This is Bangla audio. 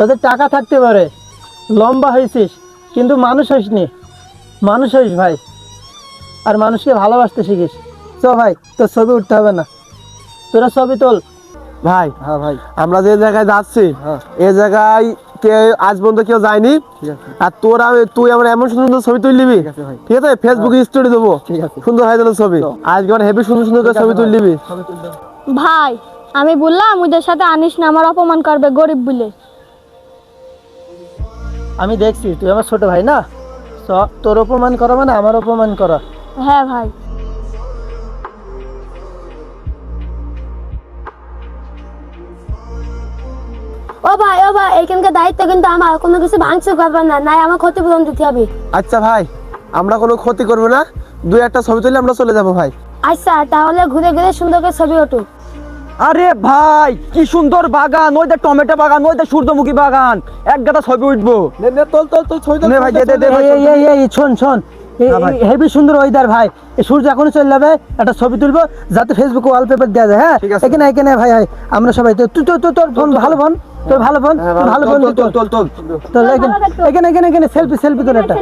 তোদের টাকা থাকতে পারে, লম্বা হয়েছিস, কিন্তু মানুষ হইসনি। মানুষ হইস ভাই, আর মানুষকে ভালোবাসতে শিখিস। চ ভাই, তোর ছবি উঠতে হবে না, তোরা ছবি তোল। ভাই হ্যাঁ ভাই, আমরা যে জায়গায় যাচ্ছি হ্যাঁ এই জায়গায় আজ পর্যন্ত কেউ যায়নি। ঠিক আছে, আর তুই আমার এমন সুন্দর সুন্দর ছবি তুলে নিবি, ঠিক আছে ভাই, ঠিক আছে? ফেসবুকে স্টোরি দেবো, ঠিক আছে। সুন্দর হয়ে গেল ছবি। আজকে আমার হেভি সুন্দর সুন্দর করে ছবি তুলে নিবি। ছবি তুলতে হবে। ভাই আমি বললাম ওদের সাথে আনিস না, আমার অপমান করবে গরিব বলে। আমি দেখছি তুই আমার ছোট ভাই না, তোর অপমান করা মানে আমার অপমান করা। হ্যাঁ ভাই। ও ভাই এইখানকার দায়িত্ব কিন্তু আমার, কোনো কিছু ভাঙচুর করবে না, নাই আমার ক্ষতিপূরণ দিতে হবে। আচ্ছা ভাই, আমরা কোনো ক্ষতি করবো না, দুই একটা ছবি তুলে আমরা চলে যাবো ভাই। আচ্ছা তাহলে ঘুরে ঘুরে সুন্দর করে ছবি ওঠো। আরে ভাই কি সুন্দর বাগান, ওই যে টমেটো বাগান, ওই যে সূর্যমুখী বাগান, এক গাদা ছবি উঠবো। নে ভাই, দে দে দে ভাই। এই শোন শোন, হেভি সুন্দর ওয়েদার ভাই। এই সূর্য এখনই চলে যাবে, একটা ছবি তুলবো যাতে ফেসবুকে ওয়ালপেপার দেওয়া যায়। হ্যাঁ ঠিক আছে। এখানে এখানে ভাই ভাই আমরা সবাই তোর ফোন ভালো ফোন, তোর ভালো ফোন, তোর ভালো ফোন, তোল তোল তোল তোল তোর এখানে এখানে এখানে সেলফি সেলফি করে একটা।